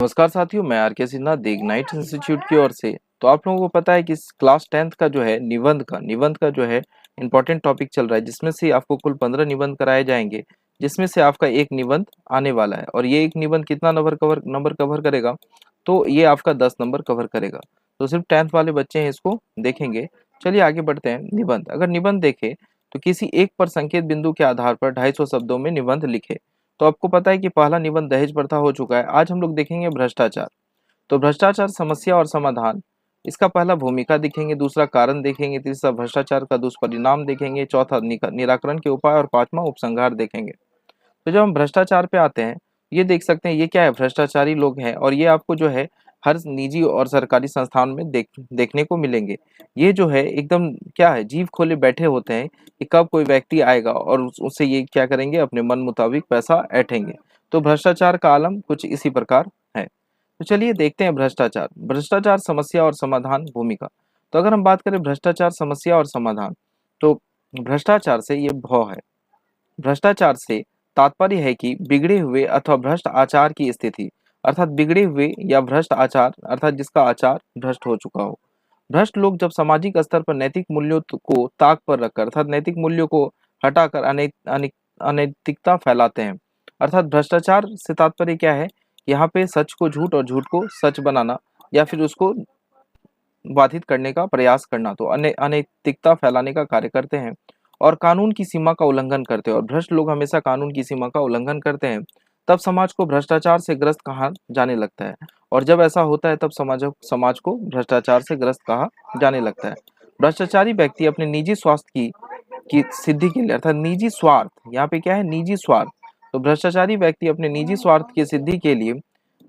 नमस्कार साथियों, मैं आर के सिन्हा द इग्नाइट इंस्टीट्यूट की ओर से। तो आप लोगों को पता है कि क्लास 10th का जो है निबंध का जो है इम्पोर्टेंट टॉपिक चल रहा है, जिसमें से आपको कुल 15 निबंध कराए जाएंगे, जिसमें से आपका एक निबंध आने वाला है। और ये एक निबंध कितना नंबर कवर करेगा? तो ये आपका 10 नंबर कवर करेगा। तो सिर्फ 10th वाले बच्चे हैं, इसको देखेंगे। चलिए आगे बढ़ते हैं। निबंध, अगर निबंध देखें तो किसी एक पर संकेत बिंदु के आधार पर 250 शब्दों में निबंध लिखे। तो आपको पता है कि पहला निबंध दहेज प्रथा हो चुका है। आज हम लोग देखेंगे भ्रष्टाचार। तो भ्रष्टाचार समस्या और समाधान, इसका पहला भूमिका देखेंगे, दूसरा कारण देखेंगे, तीसरा भ्रष्टाचार का दुष्परिणाम देखेंगे, चौथा निराकरण के उपाय और पांचवा उपसंहार देखेंगे। तो जब हम भ्रष्टाचार पे आते हैं, ये देख सकते हैं ये क्या है, भ्रष्टाचारी लोग हैं। और ये आपको जो है हर निजी और सरकारी संस्थान में देखने को मिलेंगे। ये जो है एकदम क्या है, जीव खोले बैठे होते हैं कि कब कोई व्यक्ति आएगा और उससे ये क्या करेंगे, अपने मन मुताबिक पैसा ऐंठेंगे। तो भ्रष्टाचार का आलम कुछ इसी प्रकार है। तो चलिए देखते हैं भ्रष्टाचार। भ्रष्टाचार समस्या और समाधान भूमिका। तो अगर हम बात करें भ्रष्टाचार समस्या और समाधान, तो भ्रष्टाचार से ये भाव है। भ्रष्टाचार से तात्पर्य है कि बिगड़े हुए अथवा भ्रष्ट आचार की स्थिति, अर्थात बिगड़े हुए या भ्रष्ट आचार, अर्थात जिसका आचार भ्रष्ट हो चुका हो। भ्रष्ट लोग जब सामाजिक स्तर पर नैतिक मूल्यों को ताक पर रखकर, अर्थात नैतिक मूल्यों को हटाकर अनैतिकता फैलाते हैं। अर्थात भ्रष्टाचार से तात्पर्य क्या है? यहाँ पे सच को झूठ और झूठ को सच बनाना, या फिर उसको बाधित करने का प्रयास करना। तो अनैतिकता फैलाने का कार्य करते हैं और कानून की सीमा का उल्लंघन करते हैं। और भ्रष्ट लोग हमेशा कानून की सीमा का उल्लंघन करते हैं। तब समाज को भ्रष्टाचार से ग्रस्त कहा जाने लगता है। और जब ऐसा होता है तब समाज को भ्रष्टाचार से ग्रस्त कहा जाने लगता है। भ्रष्टाचारी व्यक्ति अपने निजी स्वास्थ्य की सिद्धि के लिए, अर्थात निजी स्वार्थ, यहाँ पे क्या है, निजी स्वार्थ। तो भ्रष्टाचारी व्यक्ति अपने निजी स्वार्थ की सिद्धि के लिए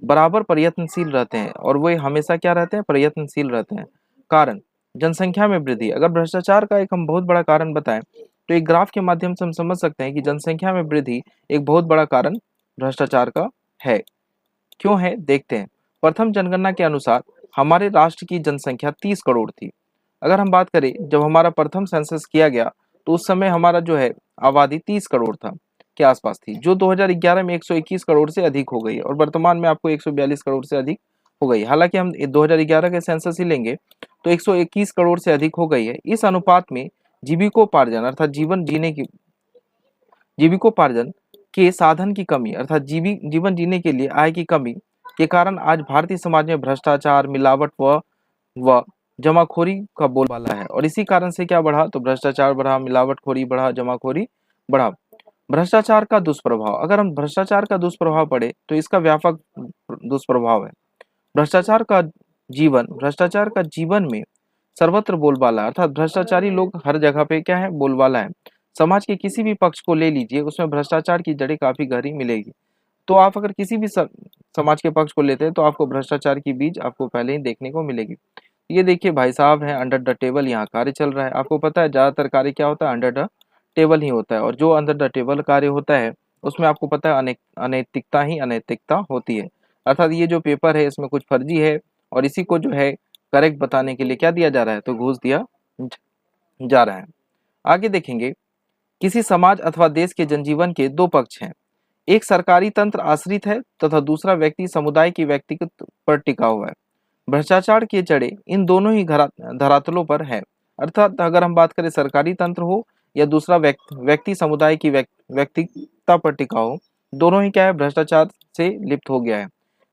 बराबर प्रयत्नशील रहते हैं। और वो हमेशा क्या रहते हैं, प्रयत्नशील रहते हैं। कारण, जनसंख्या में वृद्धि। अगर भ्रष्टाचार का एक हम बहुत बड़ा कारण बताएं तो एक ग्राफ के माध्यम से हम समझ सकते हैं कि जनसंख्या में वृद्धि एक बहुत बड़ा कारण भ्रष्टाचार का है। क्यों है, देखते हैं। प्रथम जनगणना के अनुसार हमारे राष्ट्र की जनसंख्या 30 करोड़ थी। अगर हम बात करें, जब हमारा प्रथम सेंसस किया गया तो उस समय हमारा जो है आबादी 30 करोड़ था के आसपास थी, जो 2011 में 121 करोड़ से अधिक हो गई और वर्तमान में आपको 142 करोड़ से अधिक हो गई। हालांकि हम 2011 के सेंसस ही लेंगे तो 121 करोड़ से अधिक हो गई है। इस अनुपात में जीविकोपार्जन, अर्थात जीविकोपार्जन के साधन की कमी, अर्थात जीवन जीने के लिए आय की कमी के कारण आज भारतीय समाज में भ्रष्टाचार, मिलावट व जमाखोरी का बोलबाला है। और इसी कारण से क्या बढ़ा, तो भ्रष्टाचार बढ़ा, मिलावटखोरी बढ़ा, जमाखोरी बढ़ा। भ्रष्टाचार का दुष्प्रभाव, अगर हम भ्रष्टाचार का दुष्प्रभाव पढ़े तो इसका व्यापक दुष्प्रभाव है। भ्रष्टाचार का जीवन में सर्वत्र बोलबाला, अर्थात भ्रष्टाचारी लोग हर जगह पे क्या है, बोलबाला है। समाज के किसी भी पक्ष को ले लीजिए, उसमें भ्रष्टाचार की जड़ें काफी गहरी मिलेगी। तो आप अगर किसी भी समाज के पक्ष को लेते हैं तो आपको भ्रष्टाचार की बीज आपको पहले ही देखने को मिलेगी। ये देखिए भाई साहब हैं, अंडर द टेबल यहाँ कार्य चल रहा है। आपको पता है ज्यादातर कार्य क्या होता है, अंडर द टेबल ही होता है। और जो अंडर द टेबल कार्य होता है उसमें आपको पता है अनैतिकता ही अनैतिकता होती है। अर्थात ये जो पेपर है इसमें कुछ फर्जी है और इसी को जो है करेक्ट बताने के लिए क्या दिया जा रहा है, तो घूस दिया जा रहा है। आगे देखेंगे, किसी समाज अथवा देश के जनजीवन के दो पक्ष हैं। एक सरकारी तंत्र आश्रित है तथा दूसरा व्यक्ति समुदाय की व्यक्तिगत पर टिका हुआ है। भ्रष्टाचार की जड़ें इन दोनों ही धरातलों पर है। अर्थात अगर हम बात करें सरकारी तंत्र हो या दूसरा व्यक्ति समुदाय की व्यक्तिगता पर टिका हो, दोनों ही क्या है, भ्रष्टाचार से लिप्त हो गया है।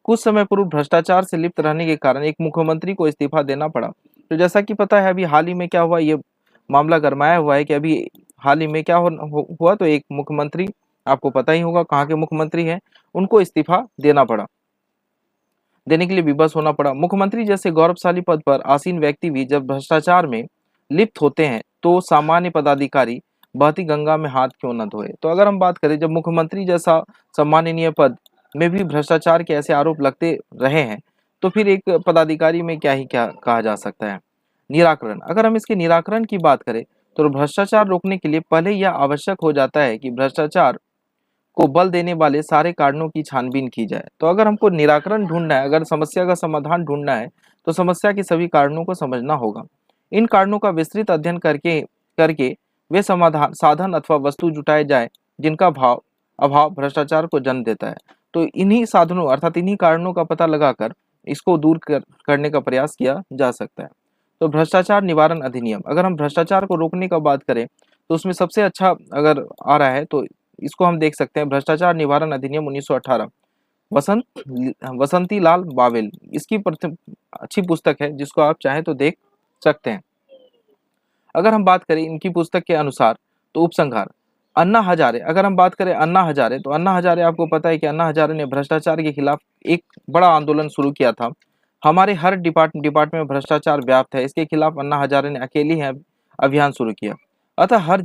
कुछ समय पूर्व भ्रष्टाचार से लिप्त रहने के कारण एक मुख्यमंत्री को इस्तीफा देना पड़ा। तो जैसा कि पता है अभी हाल ही में क्या हुआ, ये मामला गरमाया हुआ है कि अभी हाल ही में क्या हुआ, तो एक मुख्यमंत्री, आपको पता ही होगा कहाँ के मुख्यमंत्री हैं, उनको इस्तीफा देने के लिए विवश होना पड़ा। मुख्यमंत्री जैसे गौरवशाली पद पर आसीन व्यक्ति भी जब भ्रष्टाचार में लिप्त होते हैं तो सामान्य पदाधिकारी बहती गंगा में हाथ क्यों न धोए। तो अगर हम बात करें, जब मुख्यमंत्री जैसा सम्माननीय पद में भी भ्रष्टाचार के ऐसे आरोप लगते रहे हैं तो फिर एक पदाधिकारी में क्या कहा जा सकता है। निराकरण, अगर हम इसके निराकरण की बात करें तो भ्रष्टाचार रोकने के लिए पहले यह आवश्यक हो जाता है कि भ्रष्टाचार को बल देने वाले सारे कारणों की छानबीन की जाए। तो अगर हमको निराकरण ढूंढना है, अगर समस्या का समाधान ढूंढना है तो समस्या के सभी कारणों को समझना होगा। इन कारणों का विस्तृत अध्ययन करके करके वे समाधान साधन अथवा वस्तु जुटाए जाए जिनका अभाव भ्रष्टाचार को जन्म देता है। तो इन्हीं साधनों अर्थात इन्हीं कारणों का पता लगाकर इसको दूर करने का प्रयास किया जा सकता है। तो भ्रष्टाचार निवारण अधिनियम, अगर हम भ्रष्टाचार को रोकने का बात करें तो उसमें सबसे अच्छा अगर आ रहा है तो इसको हम देख सकते हैं, भ्रष्टाचार निवारण अधिनियम 1918, वसंत वसंती लाल बावेल, इसकी अच्छी पुस्तक है जिसको आप चाहें तो देख सकते हैं। अगर हम बात करें इनकी पुस्तक के अनुसार तो उपसंहार, अन्ना हजारे, अगर हम बात करें अन्ना हजारे तो अन्ना हजारे आपको पता है कि अन्ना हजारे ने भ्रष्टाचार के खिलाफ एक बड़ा आंदोलन शुरू किया था। हमारे हर डिपार्टमेंट में भ्रष्टाचार व्याप्त है, इसके खिलाफ अन्ना हजारे ने अकेले ही अभियान शुरू किया। अतः हर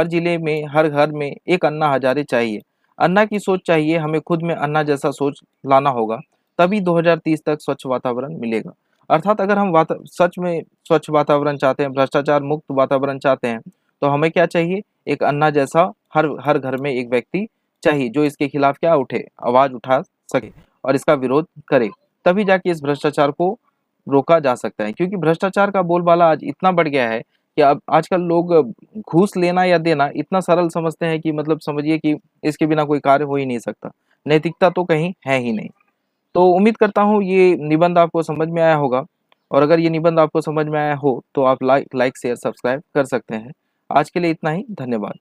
जिले में हर घर में एक अन्ना हजारे चाहिए। अन्ना की सोच चाहिए, हमें खुद में अन्ना जैसा सोच लाना होगा, तभी 2030 तक स्वच्छ वातावरण मिलेगा। अर्थात अगर हम सच में स्वच्छ वातावरण चाहते हैं, भ्रष्टाचार मुक्त वातावरण चाहते हैं, तो हमें क्या चाहिए? एक अन्ना जैसा हर हर घर में एक व्यक्ति चाहिए जो इसके खिलाफ क्या उठे, आवाज उठा सके और इसका विरोध करे। तभी जाके इस भ्रष्टाचार को रोका जा सकता है, क्योंकि भ्रष्टाचार का बोलबाला आज इतना बढ़ गया है कि अब आजकल लोग घूस लेना या देना इतना सरल समझते हैं कि मतलब समझिए कि इसके बिना कोई कार्य हो ही नहीं सकता। नैतिकता तो कहीं है ही नहीं। तो उम्मीद करता हूँ ये निबंध आपको समझ में आया होगा, और अगर ये निबंध आपको समझ में आया हो तो आप लाइक शेयर सब्सक्राइब कर सकते हैं। आज के लिए इतना ही, धन्यवाद।